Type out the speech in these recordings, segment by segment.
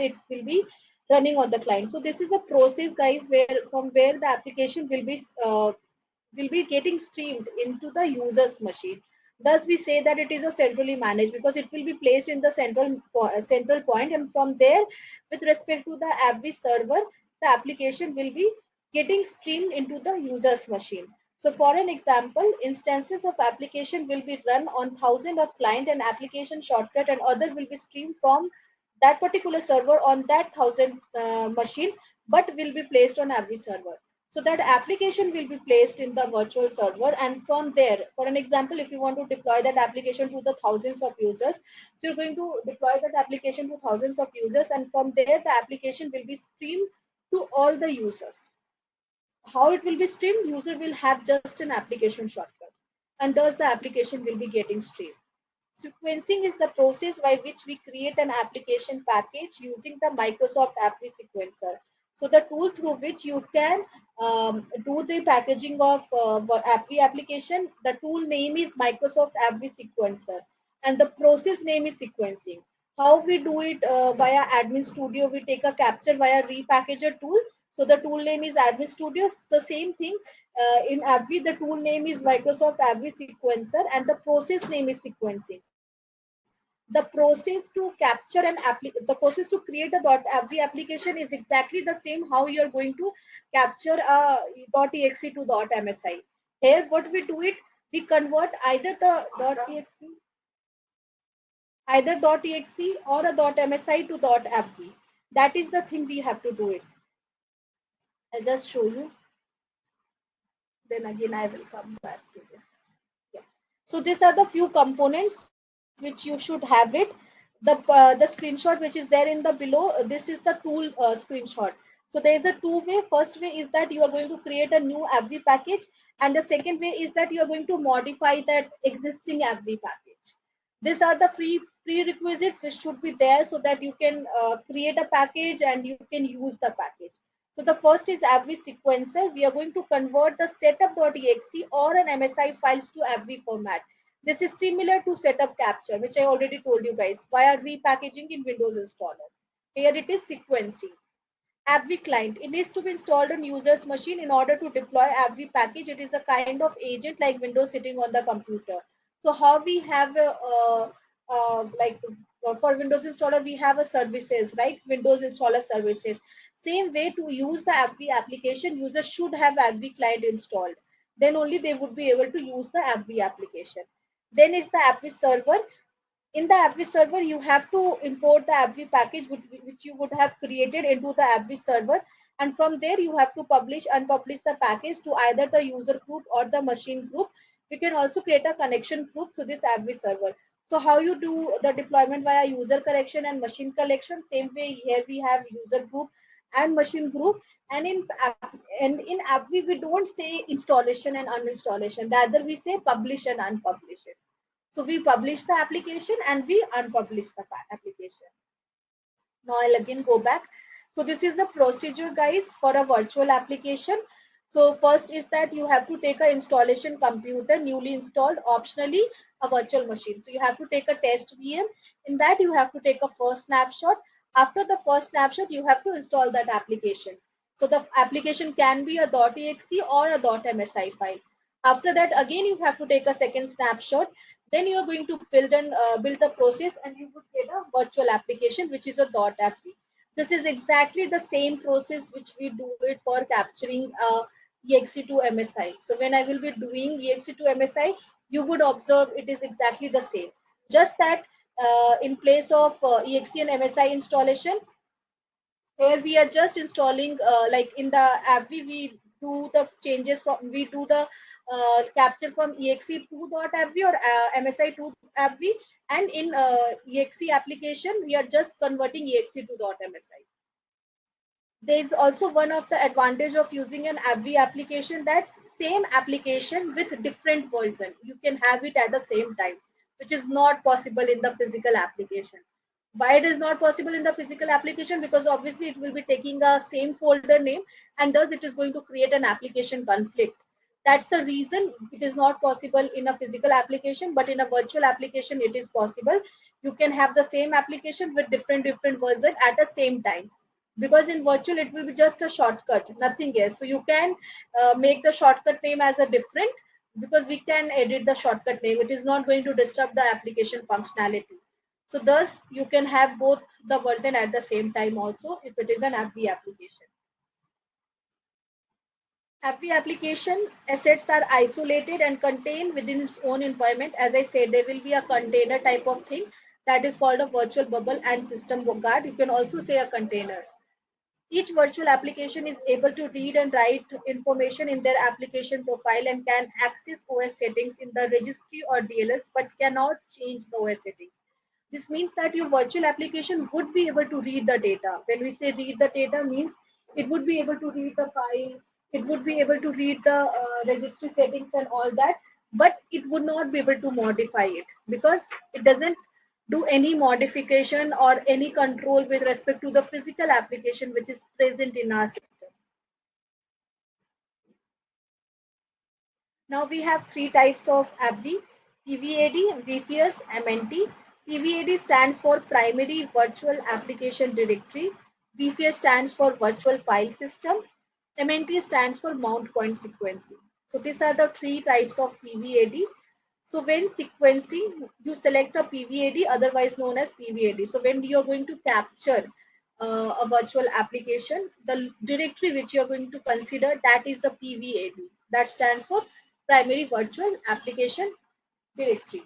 it will be running on the client. So this is a process, guys, where from where the application will be getting streamed into the user's machine. Thus, we say that it is a centrally managed because it will be placed in the central point, and from there, with respect to the appv server, the application will be getting streamed into the user's machine. So, for an example, instances of application will be run on thousands of client and application shortcut, and other will be streamed from that particular server on that thousand machine, but will be placed on every server. So that application will be placed in the virtual server, and from there, for an example, if you want to deploy that application to the thousands of users, so you're going to deploy that application to thousands of users, and from there the application will be streamed to all the users. How it will be streamed? User will have just an application shortcut, and thus the application will be getting streamed. Sequencing is the process by which we create an application package using the Microsoft appv sequencer. So the tool through which you can do the packaging of appv application, the tool name is Microsoft appv sequencer, and the process name is sequencing. How we do it via admin studio, we take a capture via repackager tool. So the tool name is admin studio. The same thing in appv, the tool name is Microsoft appv sequencer, and the process name is sequencing. The process to capture the process to create a .appv application is exactly the same how you are going to capture a .exe to .msi. Here, what we do it, we convert either the .exe or a .msi to .appv. That is the thing we have to do it. I'll just show you. Then again, I will come back to this. Yeah. So these are the few components which you should have it. The screenshot which is there in the below, this is the tool screenshot. So there is a two-way. First way is that you are going to create a new appv package, and the second way is that you are going to modify that existing appv package. These are the free prerequisites which should be there so that you can create a package and you can use the package. So the first is appv sequencer. We are going to convert the setup.exe or an MSI files to appv format. This is similar to setup capture, which I already told you guys, via repackaging in Windows installer. Here it is sequencing. appv client. It needs to be installed on user's machine in order to deploy appv package. It is a kind of agent like Windows sitting on the computer. So how we have like for Windows installer, we have a services, right? Windows installer services. Same way, to use the appv application, users should have appv client installed. Then only they would be able to use the appv application. Then is the appv server. In the appv server, you have to import the appv package which you would have created into the appv server, and from there you have to publish and unpublish the package to either the user group or the machine group. We can also create a connection group to this appv server. So how you do the deployment via user collection and machine collection? Same way, here we have user group and machine group, and in appv we don't say installation and uninstallation, rather we say publish and unpublish it. So we publish the application and we unpublish the application. Now I'll again go back. So this is the procedure, guys, for a virtual application. So first is that you have to take an installation computer newly installed, optionally a virtual machine. So you have to take a test VM. In that you have to take a first snapshot. After the first snapshot, you have to install that application. So the application can be a .exe or a .msi file. After that, again you have to take a second snapshot. Then you are going to build the process, and you would get a virtual application which is a .appv. This is exactly the same process which we do it for capturing exe to msi. So when I will be doing exe to msi, you would observe it is exactly the same, just that in place of exe and msi installation, here we are just installing like in the appv we do the changes from, we do the capture from exe to .appv or msi to appv, and in exe application we are just converting exe to .msi. There is also one of the advantage of using an appv application, that same application with different version you can have it at the same time, which is not possible in the physical application. Why it is not possible in the physical application? Because obviously it will be taking a same folder name, and thus it is going to create an application conflict. That's the reason it is not possible in a physical application, but in a virtual application it is possible. You can have the same application with different version at the same time, because in virtual it will be just a shortcut, nothing else. So you can make the shortcut name as a different, because we can edit the shortcut name. It is not going to disturb the application functionality. So thus you can have both the version at the same time also if it is an appv application. Appv application assets are isolated and contained within its own environment. As I said, there will be a container type of thing that is called a virtual bubble and system guard. You can also say a container. Each virtual application is able to read and write information in their application profile and can access OS settings in the registry or DLS, but cannot change the OS settings. This means that your virtual application would be able to read the data. When we say read the data, means it would be able to read the file, it would be able to read the registry settings and all that, but it would not be able to modify it, because it doesn't do any modification or any control with respect to the physical application which is present in our system. Now we have three types of appv: PVAD, VPS, MNT. PVAD stands for Primary Virtual Application Directory. VPS stands for Virtual File System. MNT stands for Mount Point Sequencing. So these are the three types of PVAD. So when sequencing, you select a PVAD, otherwise known as PVAD. So when you're going to capture a virtual application, the directory which you're going to consider, that is a PVAD. That stands for Primary Virtual Application Directory.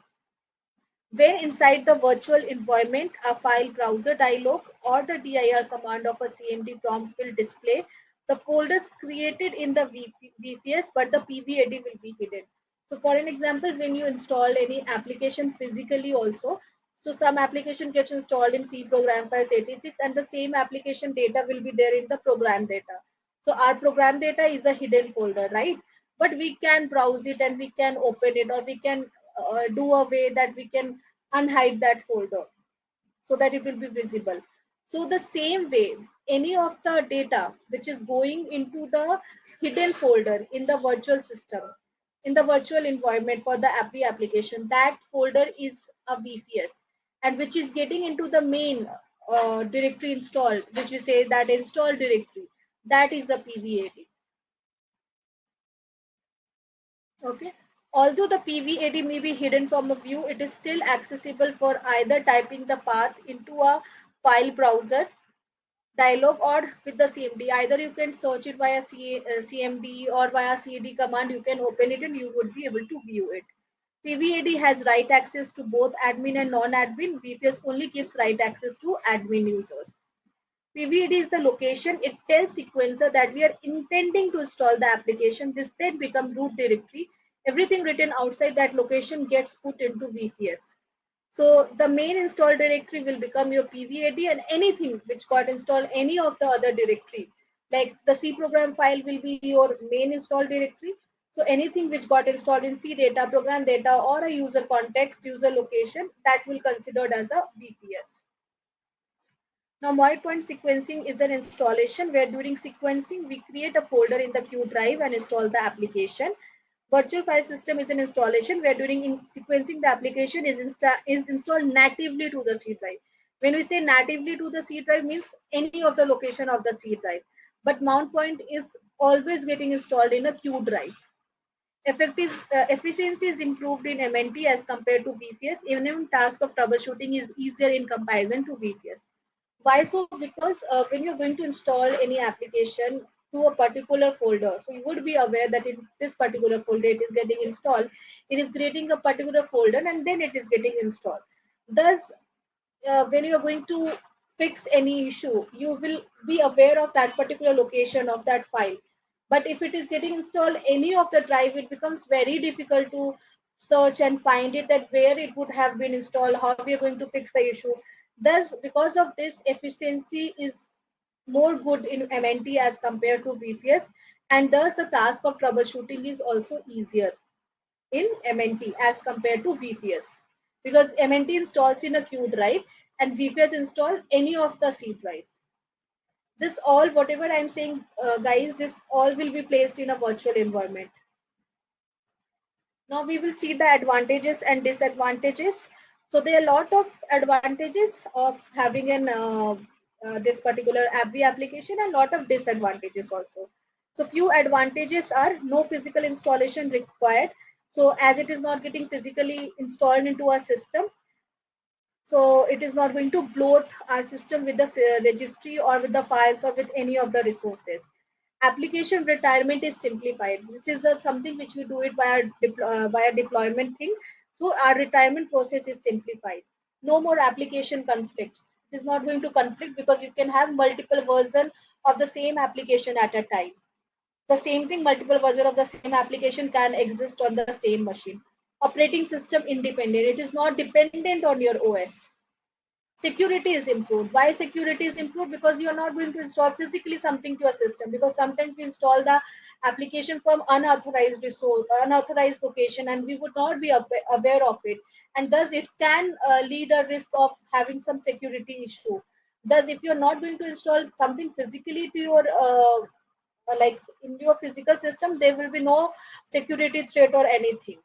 When inside the virtual environment, a file browser dialog or the dir command of a cmd prompt will display the folders created in the VPS, but the PVAD will be hidden. So for an example, when you install any application physically also, so some application gets installed in C program files 86, and the same application data will be there in the program data. So our program data is a hidden folder, right? But we can browse it and we can open it, or we can do a way that we can unhide that folder so that it will be visible. So the same way, any of the data which is going into the hidden folder in the virtual system, in the virtual environment for the appv application, that folder is a VPS, and which is getting into the main directory installed, which we say that install directory, that is a PVAD. Okay. Although the PVAD may be hidden from a view, it is still accessible for either typing the path into a file browser dialog or with the CMD. Either you can search it via CMD or via CD command. You can open it and you would be able to view it. PVAD has write access to both admin and non-admin. VPS only gives write access to admin users. PVD is the location. It tells sequencer that we are intending to install the application. This then becomes root directory. Everything written outside that location gets put into VPS. So the main install directory will become your PVAD, and anything which got installed any of the other directory, like the C program file will be your main install directory. So anything which got installed in C data, program data, or a user context, user location, that will considered as a VPS. Now, point sequencing is an installation where during sequencing, we create a folder in the Q drive and install the application. Virtual file system is an installation where during sequencing, the application is installed natively to the C drive. When we say natively to the C drive, means any of the location of the C drive. But mount point is always getting installed in a Q drive. Effective efficiency is improved in MNT as compared to VPS. Even task of troubleshooting is easier in comparison to VPS. Why so? Because when you're going to install any application to a particular folder, so you would be aware that in this particular folder it is getting installed, it is creating a particular folder and then it is getting installed. Thus, when you're going to fix any issue, you will be aware of that particular location of that file. But if it is getting installed any of the drive, it becomes very difficult to search and find it, that where it would have been installed, how we are going to fix the issue. Thus, because of this, efficiency is more good in MNT as compared to VPS, and thus the task of troubleshooting is also easier in MNT as compared to VPS, because MNT installs in a Q drive and VPS install any of the C drive. This all, whatever I'm saying, guys, this all will be placed in a virtual environment. Now we will see the advantages and disadvantages. So there are a lot of advantages of having an this particular AppV application, and a lot of disadvantages also. So few advantages are no physical installation required. So as it is not getting physically installed into our system, so it is not going to bloat our system with the registry or with the files or with any of the resources. Application retirement is simplified. This is something which we do it via deployment thing. So our retirement process is simplified. No more application conflicts. It is not going to conflict because you can have multiple version of the same application at a time. The same thing, multiple version of the same application can exist on the same machine. Operating system independent. It is not dependent on your OS. Security is improved. Why security is improved? Because you are not going to install physically something to a system, because sometimes we install the application from unauthorized resource, unauthorized location, and we would not be aware of it, and thus it can lead a risk of having some security issue. Thus if you're not going to install something physically to your like in your physical system, there will be no security threat or anything.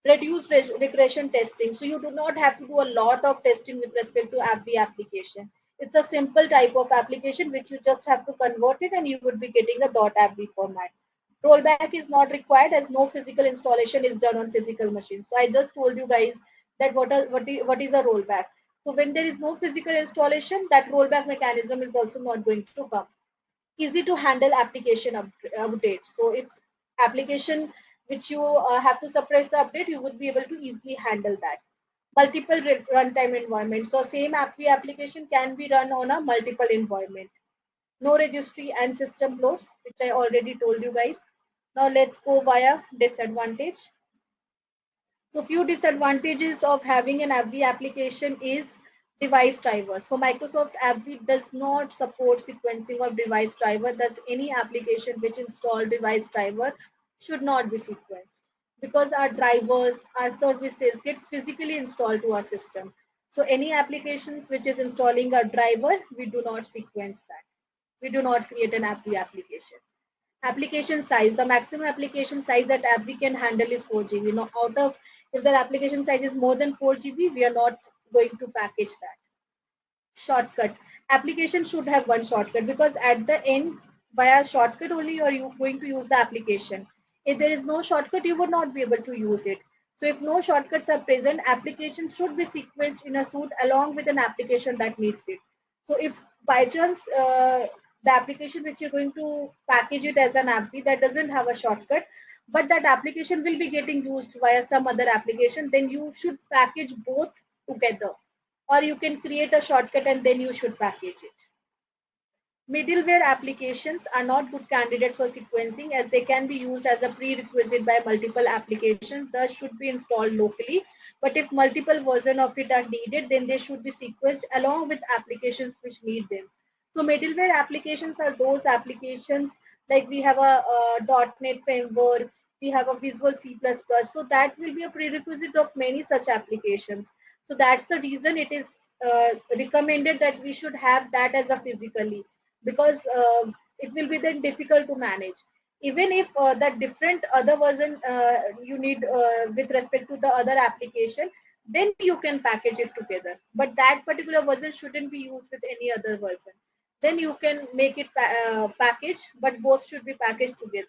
Reduce regression testing. So you do not have to do a lot of testing with respect to AppV application. It's a simple type of application which you just have to convert it and you would be getting a .appv format. Rollback is not required as no physical installation is done on physical machines. So I just told you guys that what is a rollback. So when there is no physical installation, that rollback mechanism is also not going to come. Easy to handle application update. So if application which you have to suppress the update, you would be able to easily handle that. Multiple runtime environment. So same appv application can be run on a multiple environment. No registry and system loads, which I already told you guys. Now let's go via disadvantage. So few disadvantages of having an AppV application is device driver. So Microsoft AppV does not support sequencing of device driver. Thus, any application which install device driver should not be sequenced, because our drivers, our services gets physically installed to our system. So any applications which is installing a driver, we do not sequence that. We do not create an AppV application. Application size, the maximum application size that app we can handle is 4 GB. Out of, if the application size is more than 4 GB, we are not going to package that. Shortcut. Application should have one shortcut, because at the end, via shortcut only you are going to use the application. If there is no shortcut, you would not be able to use it. So if no shortcuts are present, application should be sequenced in a suite along with an application that needs it. So if by chance the application which you're going to package it as an app that doesn't have a shortcut, but that application will be getting used via some other application, then you should package both together, or you can create a shortcut and then you should package it. Middleware applications are not good candidates for sequencing, as they can be used as a prerequisite by multiple applications, thus should be installed locally. But if multiple versions of it are needed, then they should be sequenced along with applications which need them. So middleware applications are those applications like we have a .NET framework, we have a Visual C++. So that will be a prerequisite of many such applications. So that's the reason it is recommended that we should have that as a physically, because it will be then difficult to manage. Even if that different other version you need with respect to the other application, then you can package it together, but that particular version shouldn't be used with any other version. Then you can make it package, but both should be packaged together.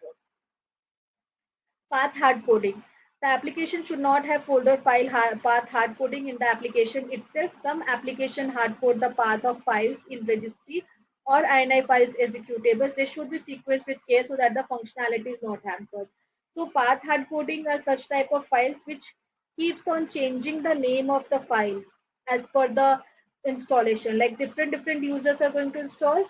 Path hard coding. The application should not have folder file path hard coding in the application itself. Some application hard code the path of files in registry or ini files executables. They should be sequenced with care so that the functionality is not hampered. So path hard coding are such type of files which keeps on changing the name of the file as per the installation. Like different users are going to install,